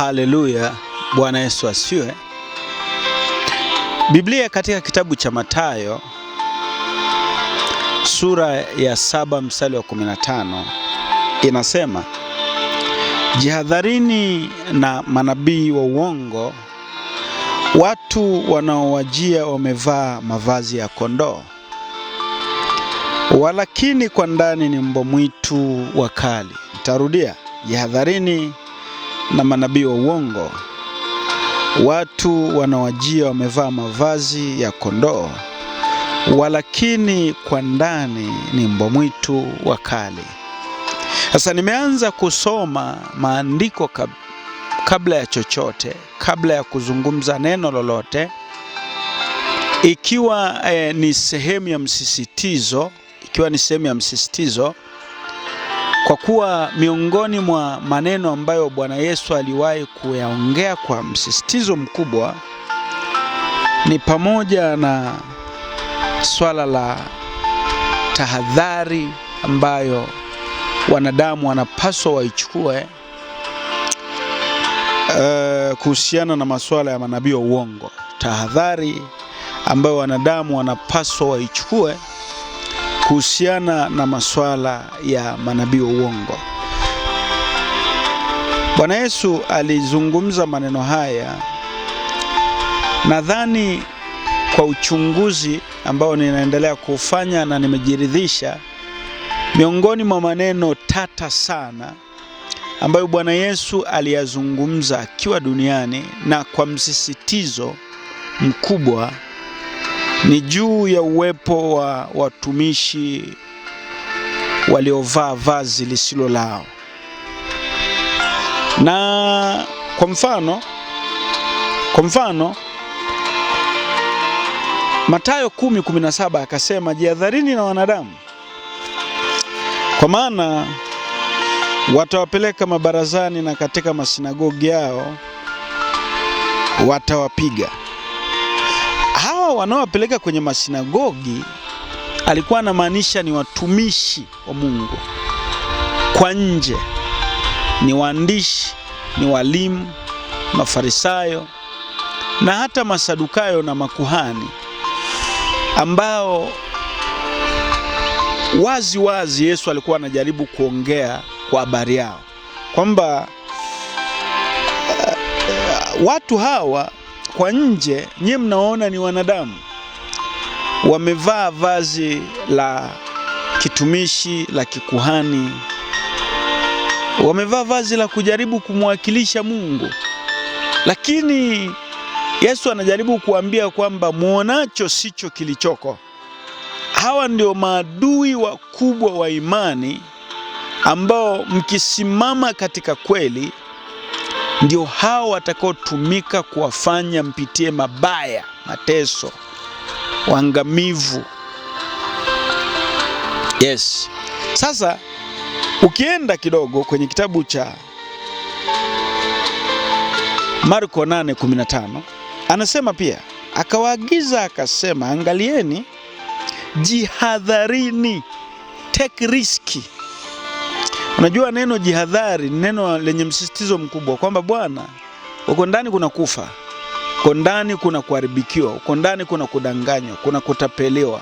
Haleluya, Bwana Yesu asifiwe. Biblia katika kitabu cha Mathayo sura ya 7 mstari wa 15 inasema, jihadharini na manabii wa uongo, watu wanaowajia wamevaa mavazi ya kondoo, walakini kwa ndani ni mbwa mwitu wakali. Nitarudia, jihadharini na manabii wa uongo, watu wanaowajia wamevaa mavazi ya kondoo, walakini kwa ndani ni mbwa mwitu wakali. Sasa nimeanza kusoma maandiko kabla ya chochote, kabla ya kuzungumza neno lolote, ikiwa ni sehemu ya msisitizo, kwa kuwa miongoni mwa maneno ambayo Bwana Yesu aliwahi kuyaongea kwa msisitizo mkubwa ni pamoja na swala la tahadhari ambayo wanadamu wanapaswa waichukue kuhusiana na masuala ya manabii wa uongo. Tahadhari ambayo wanadamu wanapaswa waichukue kuhusiana na masuala ya manabii wa uongo. Bwana Yesu alizungumza maneno haya, nadhani kwa uchunguzi ambao ninaendelea kufanya na nimejiridhisha, miongoni mwa maneno tata sana ambayo Bwana Yesu aliyazungumza akiwa duniani na kwa msisitizo mkubwa ni juu ya uwepo wa watumishi waliovaa vazi lisilo lao. Na kwa mfano Mathayo 10:17 akasema, jihadharini na wanadamu, kwa maana watawapeleka mabarazani na katika masinagogi yao watawapiga. Hawa wanaowapeleka kwenye masinagogi alikuwa anamaanisha ni watumishi wa Mungu. Kwa nje ni waandishi, ni walimu, Mafarisayo na hata Masadukayo na makuhani, ambao wazi Yesu alikuwa anajaribu kuongea kwa habari yao kwamba watu hawa kwa nje nyinyi mnaona ni wanadamu, wamevaa vazi la kitumishi la kikuhani, wamevaa vazi la kujaribu kumwakilisha Mungu, lakini Yesu anajaribu kuambia kwamba muonacho sicho kilichoko. Hawa ndio maadui wakubwa wa imani ambao mkisimama katika kweli ndio hao watakaotumika kuwafanya mpitie mabaya, mateso, uangamivu. Yes. Sasa ukienda kidogo kwenye kitabu cha Marko 8:15 anasema pia, akawaagiza akasema, angalieni, jihadharini, take riski. Unajua neno jihadhari ni neno lenye msisitizo mkubwa kwamba Bwana, uko ndani kuna kufa, uko ndani kuna kuharibikiwa, uko ndani kuna kudanganywa, kuna kutapeliwa.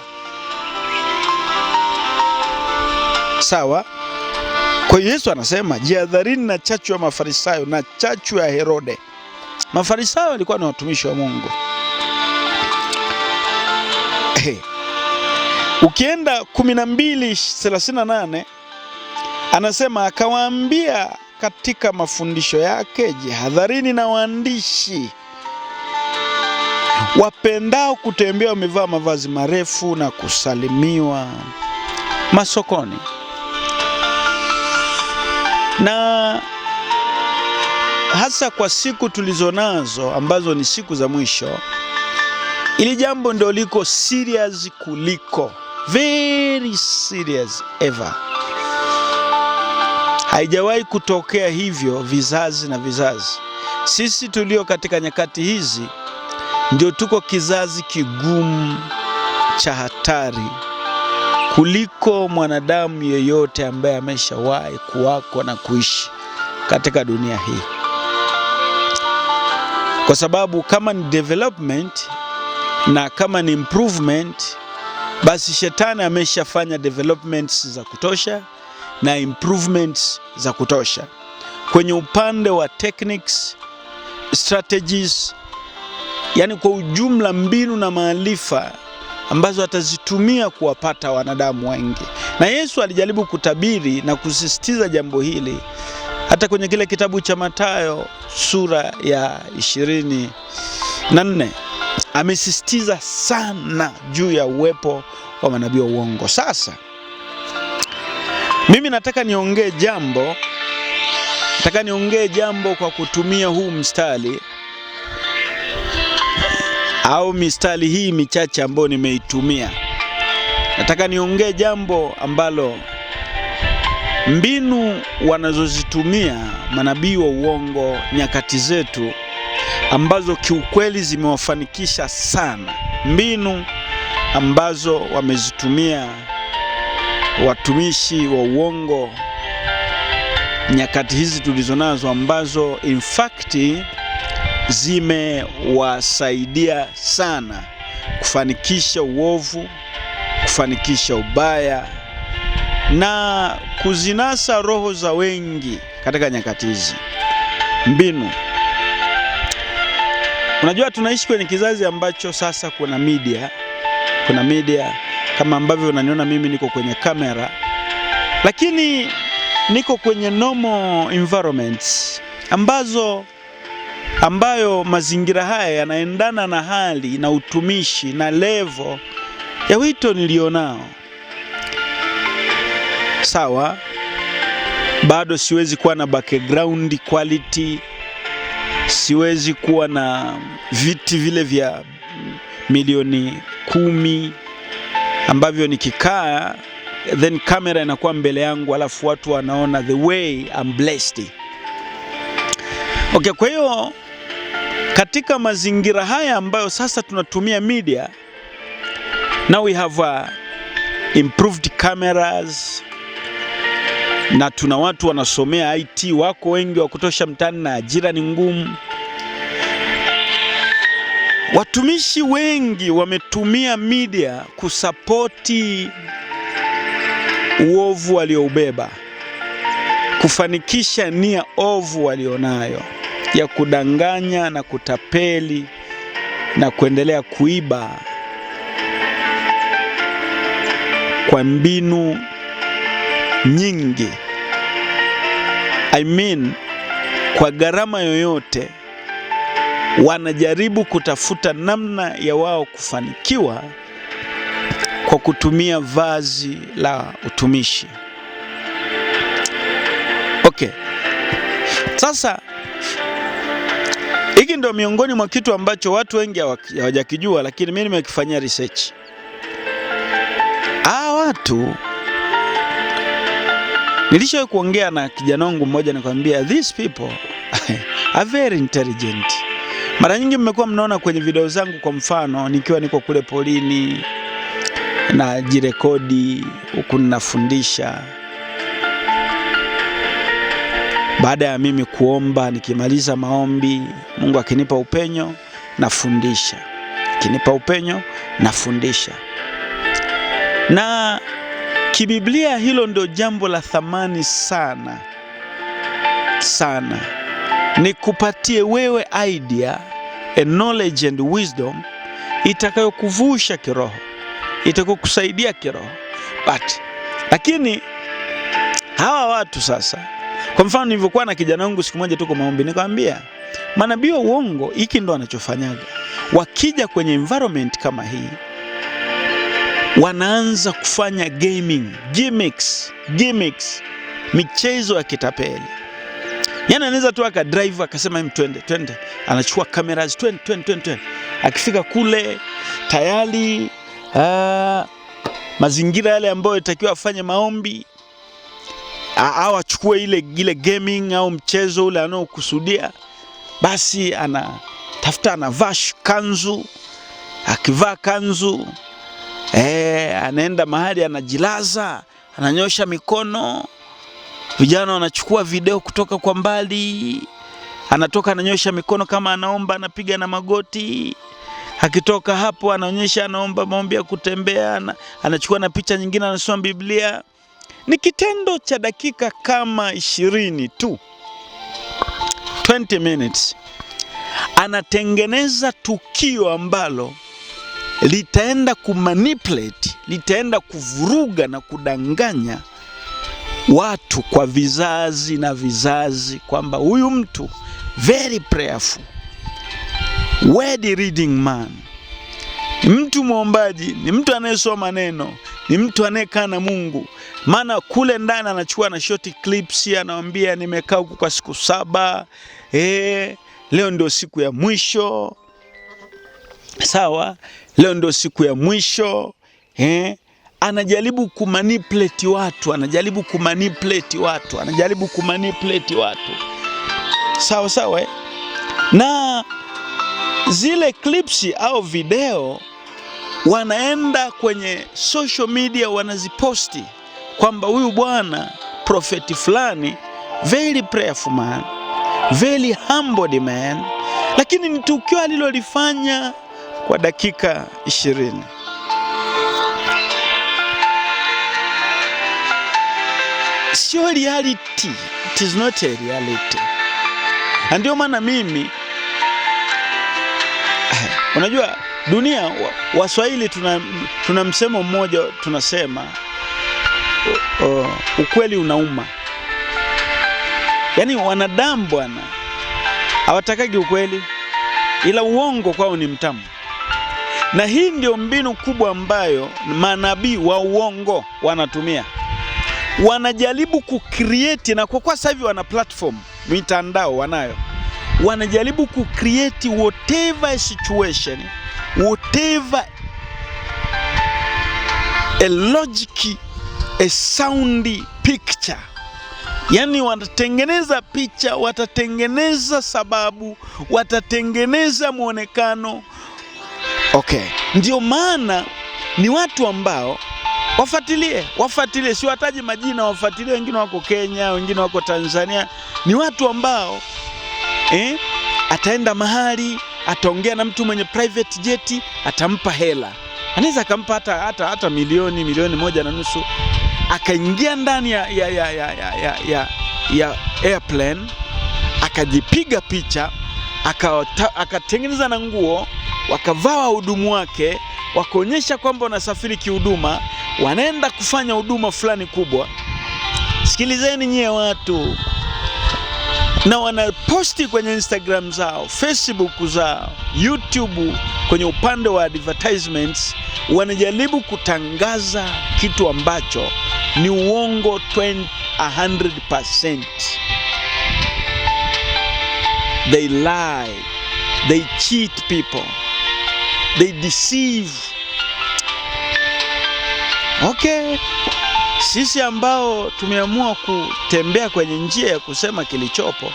Sawa? Kwa hiyo Yesu anasema jihadharini na chachu ya Mafarisayo na chachu ya Herode. Mafarisayo walikuwa ni watumishi wa Mungu. Ukienda 12:38 anasema, akawaambia katika mafundisho yake, jihadharini na waandishi wapendao kutembea wamevaa mavazi marefu na kusalimiwa masokoni. Na hasa kwa siku tulizonazo ambazo ni siku za mwisho, ili jambo ndio liko serious kuliko, very serious ever. Haijawahi kutokea hivyo vizazi na vizazi. Sisi tulio katika nyakati hizi ndio tuko kizazi kigumu cha hatari kuliko mwanadamu yeyote ambaye ameshawahi kuwako na kuishi katika dunia hii. kwa sababu kama ni development na kama ni improvement, basi shetani ameshafanya developments za kutosha na improvements za kutosha kwenye upande wa techniques, strategies, yani kwa ujumla mbinu na maarifa ambazo atazitumia kuwapata wanadamu wengi. Na Yesu alijaribu kutabiri na kusisitiza jambo hili hata kwenye kile kitabu cha Mathayo sura ya 24. Amesisitiza sana juu ya uwepo wa manabii wa uongo. Sasa mimi nataka niongee jambo kwa kutumia huu mstari au mistari hii michache ambayo nimeitumia. Nataka niongee jambo ambalo mbinu wanazozitumia manabii wa uongo nyakati zetu ambazo kiukweli zimewafanikisha sana, mbinu ambazo wamezitumia watumishi wa uongo nyakati hizi tulizonazo, ambazo in fact zimewasaidia sana kufanikisha uovu, kufanikisha ubaya na kuzinasa roho za wengi katika nyakati hizi. Mbinu, unajua tunaishi kwenye kizazi ambacho sasa kuna media kama ambavyo unaniona mimi niko kwenye kamera, lakini niko kwenye normal environments ambayo mazingira haya yanaendana na hali na utumishi na level ya wito nilionao. Sawa, bado siwezi kuwa na background quality, siwezi kuwa na viti vile vya milioni 10 ambavyo nikikaa then kamera inakuwa mbele yangu alafu watu wanaona the way I'm blessed. Okay, kwa hiyo katika mazingira haya ambayo sasa tunatumia media, now we have improved cameras, na tuna watu wanasomea IT wako wengi wa kutosha mtaani na ajira ni ngumu. Watumishi wengi wametumia media kusapoti uovu walioubeba, kufanikisha nia ovu walionayo ya kudanganya na kutapeli na kuendelea kuiba kwa mbinu nyingi. Kwa gharama yoyote wanajaribu kutafuta namna ya wao kufanikiwa kwa kutumia vazi la utumishi. Okay. Sasa hiki ndio miongoni mwa kitu ambacho watu wengi hawajakijua, lakini mimi nimekifanyia research. Watu nilishawahi kuongea na kijana wangu mmoja nikamwambia these people are very intelligent. Mara nyingi mmekuwa mnaona kwenye video zangu, kwa mfano nikiwa niko kule polini na jirekodi huku ninafundisha. Baada ya mimi kuomba, nikimaliza maombi, Mungu akinipa upenyo nafundisha, akinipa upenyo nafundisha. Na kibiblia hilo ndio jambo la thamani sana sana, ni kupatie wewe idea, a knowledge and wisdom itakayokuvusha kiroho, itakokusaidia kiroho. Lakini hawa watu sasa, kwa mfano nilivyokuwa na kijana wangu siku moja tuko maombi, nikamwambia manabii wa uongo hiki ndo wanachofanyaga. Wakija kwenye environment kama hii, wanaanza kufanya gimmicks, michezo ya kitapeli. Yaani anaweza tu akadrive akasema twende, anachukua cameras, twende. Akifika kule tayari mazingira yale ambayo itakiwa afanye maombi au achukue ile gaming au mchezo ule anaokusudia, basi anavaa kanzu. Akivaa kanzu anaenda mahali anajilaza, ananyosha mikono, vijana wanachukua video kutoka kwa mbali, anatoka ananyosha mikono kama anaomba, anapiga na magoti. Akitoka hapo anaonyesha anaomba maombi ya kutembea, anachukua na picha nyingine, anasoma Biblia. Ni kitendo cha dakika kama 20 tu, 20 minutes. Anatengeneza tukio ambalo litaenda kumanipulate, litaenda kuvuruga na kudanganya watu kwa vizazi na vizazi, kwamba huyu mtu very prayerful, word reading man, ni mtu muombaji, ni mtu anayesoma neno, ni mtu anayekaa na Mungu. Maana kule ndani anachukua na short clips, anawaambia nimekaa huku kwa siku 7, leo ndio siku ya mwisho. Sawa, leo ndio siku ya mwisho. Anajaribu kumanipulate watu, anajaribu kumanipulate watu. Sawa sawa. Na zile clips au video wanaenda kwenye social media, wanaziposti kwamba huyu bwana prophet fulani, very prayerful man, very humble man, lakini ni tukio alilolifanya kwa dakika 20. Sio reality, it is not a reality. Ndio maana mimi, unajua dunia, Waswahili tuna msemo mmoja tunasema, ukweli unauma. Yaani wanadamu bwana hawatakagi ukweli, ila uongo kwao ni mtamu. Na hii ndio mbinu kubwa ambayo manabii wa uongo wanatumia. Wanajaribu kucreate, na kwa sasa hivi wana platform, mitandao wanayo. Wanajaribu kucreate whatever situation, whatever a logic, a sound picture. Yani watatengeneza picha, watatengeneza sababu, watatengeneza muonekano. Okay, ndio maana ni watu ambao wafuatilie, si wataji majina, wafuatilie. Wengine wako Kenya, wengine wako Tanzania. Ni watu ambao ataenda mahali, ataongea na mtu mwenye private jet, atampa hela. Anaweza akampa hata milioni 1.5, akaingia ndani ya airplane, akajipiga picha, akatengeneza na nguo, wakavaa wahudumu wake, wakaonyesha kwamba wanasafiri kihuduma, wanaenda kufanya huduma fulani kubwa. Sikilizeni nyie watu. Na wanaposti kwenye Instagram zao, Facebook zao, YouTube, kwenye upande wa advertisements, wanajaribu kutangaza kitu ambacho ni uongo 100%. They lie, they cheat people, they deceive. Okay, sisi ambao tumeamua kutembea kwenye njia ya kusema kilichopo,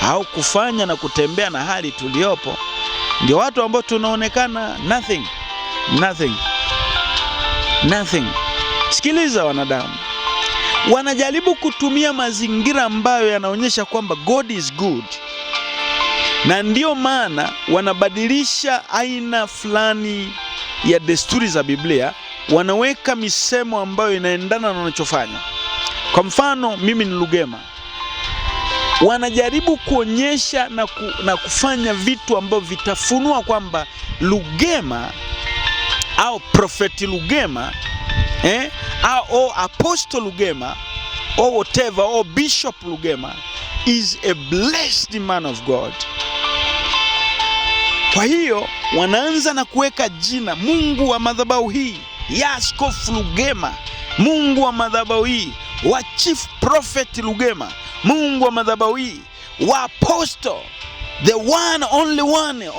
au kufanya na kutembea na hali tuliopo, ndio watu ambao tunaonekana nothing. Sikiliza wanadamu, wanajaribu kutumia mazingira ambayo yanaonyesha kwamba God is good, na ndio maana wanabadilisha aina fulani ya desturi za Biblia, wanaweka misemo ambayo inaendana na wanachofanya. Kwa mfano, mimi ni Lugema. Wanajaribu kuonyesha na kufanya vitu ambavyo vitafunua kwamba Lugema au Prophet Lugema au Apostle Lugema or whatever, or Bishop Lugema is a blessed man of God. Kwa hiyo wanaanza na kuweka jina, Mungu wa madhabahu hii ya Askofu Lugema, Mungu wa madhabahu hii wa Chief Prophet Lugema, Mungu wa madhabahu hii wa Apostle, the one only one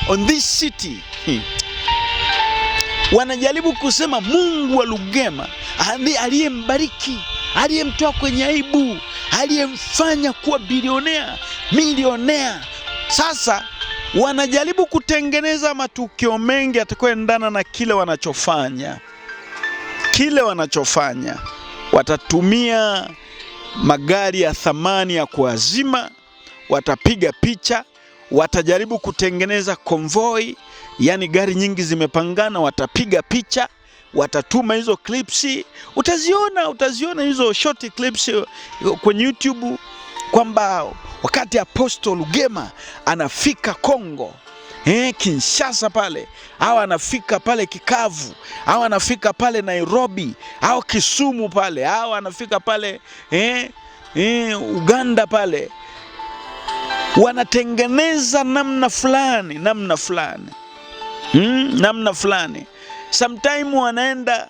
on this city. Wanajaribu kusema Mungu wa Lugema aliyembariki, aliyemtoa kwenye aibu, aliyemfanya kuwa bilionea, milionea. Sasa wanajaribu kutengeneza matukio mengi yatakayoendana na kile wanachofanya. Watatumia magari ya thamani ya kuazima, watapiga picha, watajaribu kutengeneza convoy, yani gari nyingi zimepangana, watapiga picha, watatuma hizo clips. Utaziona hizo short clips kwenye YouTube kwamba wakati Apostle Lugema anafika Kongo, Kinshasa pale, au anafika pale Kikavu, au anafika pale Nairobi, au Kisumu pale, au anafika pale Uganda pale, wanatengeneza namna fulani. Sometime wanaenda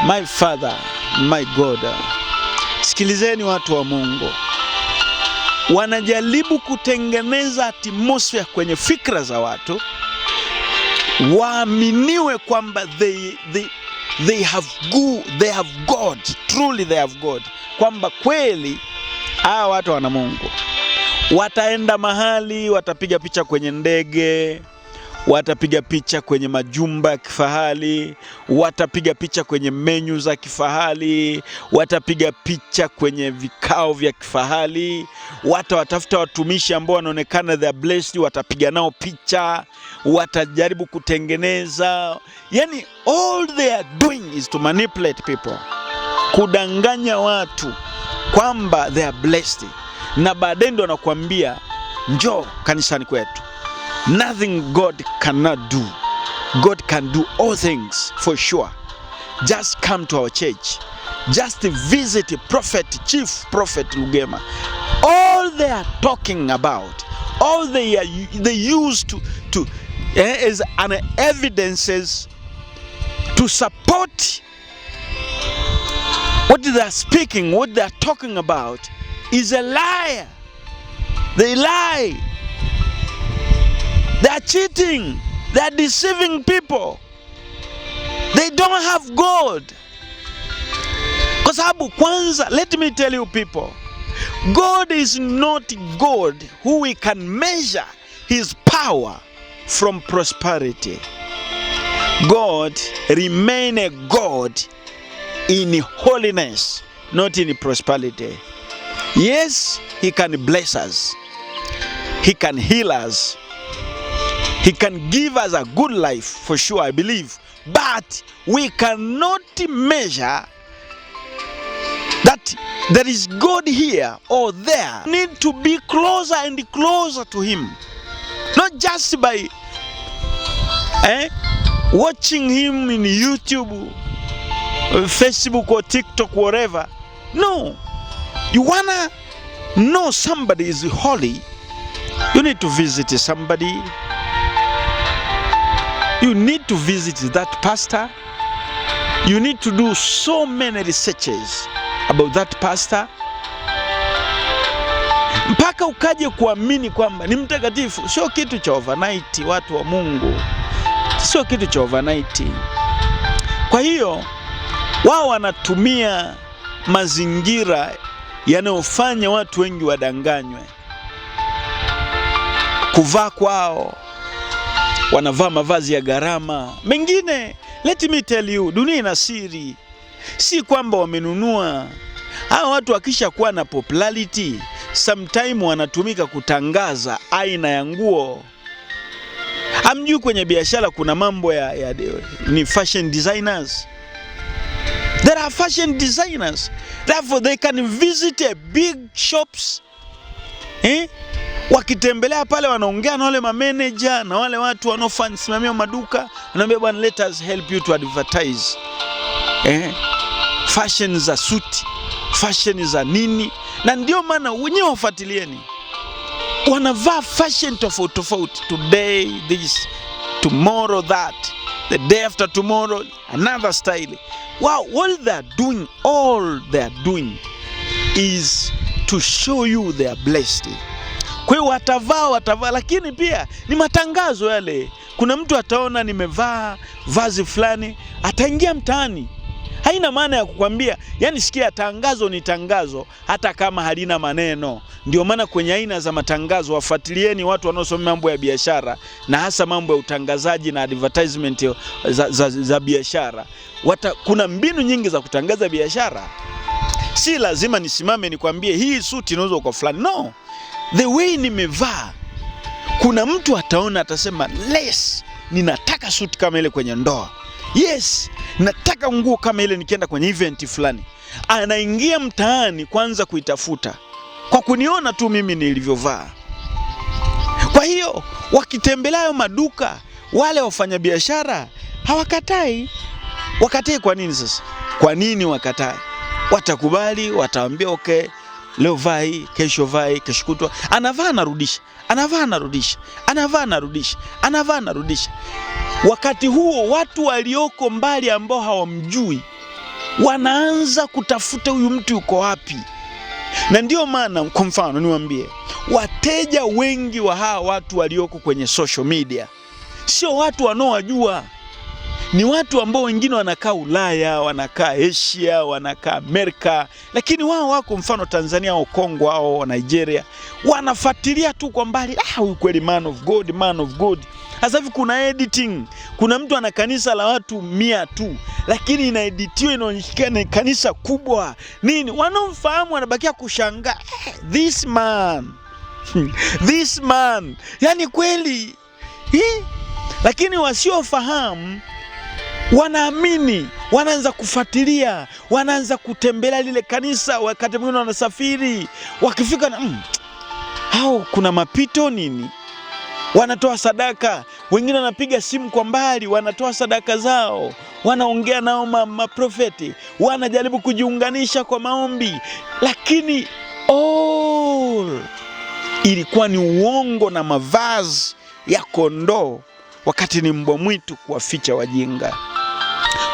my Father, my God. Sikilizeni watu wa Mungu, wanajaribu kutengeneza atmosphere kwenye fikra za watu, waaminiwe kwamba they have God, truly they have God, kwamba kweli hawa watu wana Mungu. Wataenda mahali, watapiga picha kwenye ndege, watapiga picha kwenye majumba ya kifahari, watapiga picha kwenye menu za kifahari, watapiga picha kwenye vikao vya kifahari, watatafuta watumishi ambao wanaonekana they are blessed, watapiga nao picha, watajaribu kutengeneza. Yani all they are doing is to manipulate people, kudanganya watu kwamba they are blessed, na baadaye ndo wanakuambia njoo kanisani kwetu. Nothing God cannot do. God can do all things for sure. Just come to our church. Just visit Chief Prophet Lugema. All they are talking about, all they use to as an evidences to support what they are speaking, what they are talking about is a liar. They lie. They are cheating. They are deceiving people. They don't have God. Kwa sababu kwanza, let me tell you people, God is not God who we can measure his power from prosperity. God remain a God in holiness, not in prosperity. Yes, he can bless us. He can heal us. He can give us a good life, for sure, I believe. But we cannot measure that there is God here or there. We need to be closer and closer to him. Not just by watching him in YouTube, Facebook or TikTok, whatever. No. You wanna know somebody is holy, you need to visit somebody. You need to visit that pastor. You need to do so many researches about that pastor, mpaka ukaje kuamini kwamba ni mtakatifu. Sio kitu cha overnight, watu wa Mungu. Sio kitu cha overnight. Kwa hiyo wao wanatumia mazingira yanayofanya watu wengi wadanganywe. Kuvaa kwao, wanavaa mavazi ya gharama. Mengine, let me tell you, dunia ina siri. Si kwamba wamenunua. Hao watu wakisha kuwa na popularity, sometime wanatumika kutangaza aina ya nguo. Hamjui kwenye biashara kuna mambo ni fashion designers. There are fashion designers. Therefore they can visit a big shops. Wakitembelea pale wanaongea na wale manager na wale watu wanaosimamia maduka, wanaambia bwana, let us help you to advertise. Fashion za suit, fashion za nini. Na ndio maana wenyewe wafuatilieni. Wanavaa fashion tofauti. Today this, tomorrow that, the day after tomorrow another style. Wow, all they are doing is to show you they are blessed. Kwa hiyo watavaa, lakini pia ni matangazo yale. Kuna mtu ataona nimevaa vazi fulani, ataingia mtaani. Haina maana ya kukwambia, yani sikia, tangazo ni tangazo hata kama halina maneno. Ndio maana kwenye aina za matangazo wafuatilieni watu wanaosoma mambo ya biashara, na hasa mambo ya utangazaji na advertisement za biashara. Kuna mbinu nyingi za kutangaza biashara. Si lazima nisimame nikwambie hii suti inauzwa kwa fulani. No, the way nimevaa, kuna mtu ataona, atasema yes, ninataka suti kama ile kwenye ndoa. Yes, nataka nguo kama ile nikienda kwenye event fulani. Anaingia mtaani kwanza kuitafuta kwa kuniona tu mimi nilivyovaa. Kwa hiyo wakitembelea maduka, wale wafanyabiashara hawakatai. Wakatai kwa nini sasa? Kwa nini wakatai? Watakubali, wataambia okay, leo vai, kesho vai, kesho kutwa. Anavaa narudisha, anavaa narudisha, anavaa narudisha, anavaa narudisha. Wakati huo watu walioko mbali ambao hawamjui wanaanza kutafuta huyu mtu yuko wapi. Na ndio maana kwa mfano niwaambie, wateja wengi wa hawa watu walioko kwenye social media sio watu wanaowajua. Ni watu ambao wengine wanakaa Ulaya, wanakaa Asia, wanakaa Amerika, lakini wao wako mfano Tanzania au Kongo au Nigeria, wanafuatilia tu kwa mbali, huyu kweli man of God, man of God. Sasa hivi kuna editing, kuna mtu ana kanisa la watu 100 tu, lakini inaeditiwa inaonekana kanisa kubwa. Nini? Wanaomfahamu wanabakia kushangaa, this man this man, yani kweli hii. Lakini wasiofahamu wanaamini, wanaanza kufuatilia, wanaanza kutembelea lile kanisa, wakati mwingine wanasafiri, wakifika na hao kuna mapito nini, wanatoa sadaka. Wengine wanapiga simu kwa mbali, wanatoa sadaka zao, wanaongea nao maprofeti, wanajaribu kujiunganisha kwa maombi, lakini ilikuwa ni uongo na mavazi ya kondoo, wakati ni mbwa mwitu kuwaficha wajinga.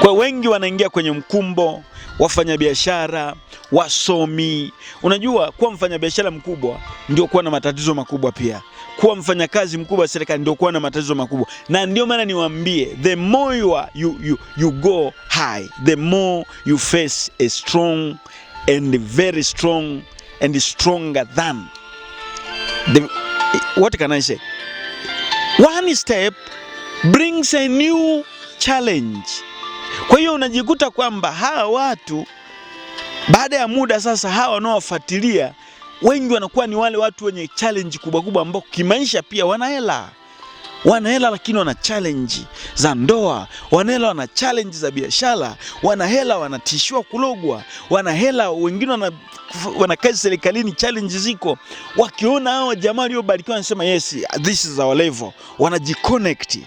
Kwa wengi wanaingia kwenye mkumbo, wafanyabiashara, wasomi. Unajua kuwa mfanyabiashara mkubwa ndio kuwa na matatizo makubwa pia. Kuwa mfanyakazi mkubwa serikali ndio kuwa na matatizo makubwa. Na ndio maana niwaambie, the more you go high, the more you face a strong and very strong and stronger than what can I say? One step brings a new challenge. Kwa hiyo unajikuta kwamba hawa watu baada ya muda sasa, hawa wanaofuatilia wengi wanakuwa ni wale watu wenye challenge kubwa kubwa, ambao kimaisha pia wanahela, lakini wana challenge za ndoa, wanahela, wana challenge za biashara, wanahela, wanatishiwa kulogwa, wanahela, wengine wana kazi serikalini, challenge ziko. Wakiona hao jamaa waliobarikiwa wanasema yes, this is our level, wanajiconnect.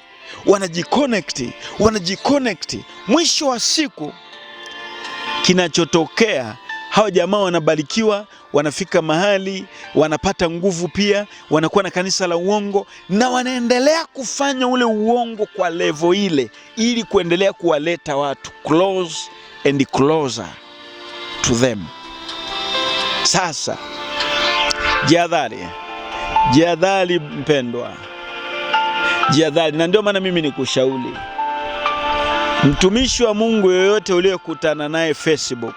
Mwisho wa siku kinachotokea, hao jamaa wanabarikiwa, wanafika mahali, wanapata nguvu pia, wanakuwa na kanisa la uongo, na wanaendelea kufanya ule uongo kwa level ile, ili kuendelea kuwaleta watu close and closer to them. Sasa jihadhari mpendwa, jihadhari. Na ndio maana mimi nikushauri, mtumishi wa Mungu yoyote uliyokutana naye Facebook,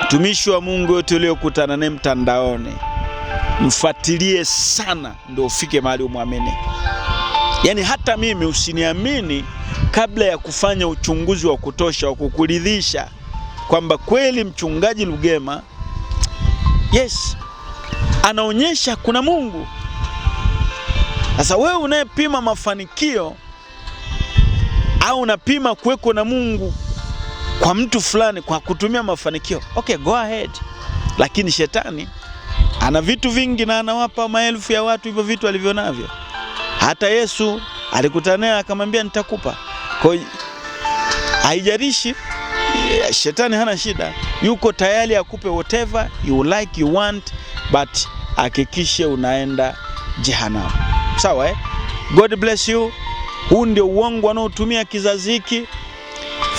mtumishi wa Mungu yote uliyokutana naye mtandaoni, mfuatilie sana ndio ufike mahali umwamini. Yani hata mimi usiniamini kabla ya kufanya uchunguzi wa kutosha wa kukuridhisha kwamba kweli mchungaji Lugema yes, anaonyesha kuna Mungu. Sasa wewe unayepima mafanikio au unapima kuweko na Mungu kwa mtu fulani kwa kutumia mafanikio, okay, go ahead. Lakini shetani ana vitu vingi na anawapa maelfu ya watu hivyo vitu alivyonavyo. Hata Yesu alikutana akamwambia nitakupa. Kwa hiyo haijalishi, shetani hana shida, yuko tayari akupe whatever you like, you want, but hakikishe unaenda jehanamu. Sawa eh? God bless you. Huu ndio uongo wanaotumia kizazi hiki.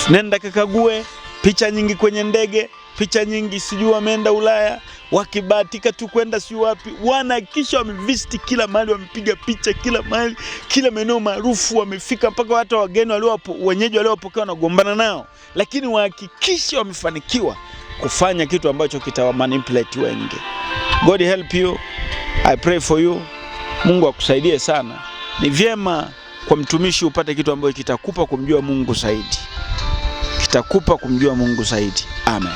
Nenda kakague picha nyingi kwenye ndege, picha nyingi sijui wameenda Ulaya, wakibahatika tu kwenda si wapi, wanahakikisha wamevisit kila mahali, wamepiga picha kila mahali, kila maeneo maarufu wamefika, mpaka hata wageni wenyeji waliowapokea wanagombana nao, lakini wahakikisha wamefanikiwa kufanya kitu ambacho kitawamanipulate wengi. God help you. I pray for you. Mungu akusaidie sana. Ni vyema kwa mtumishi upate kitu ambacho kitakupa kumjua Mungu zaidi. Kitakupa kumjua Mungu zaidi. Amen.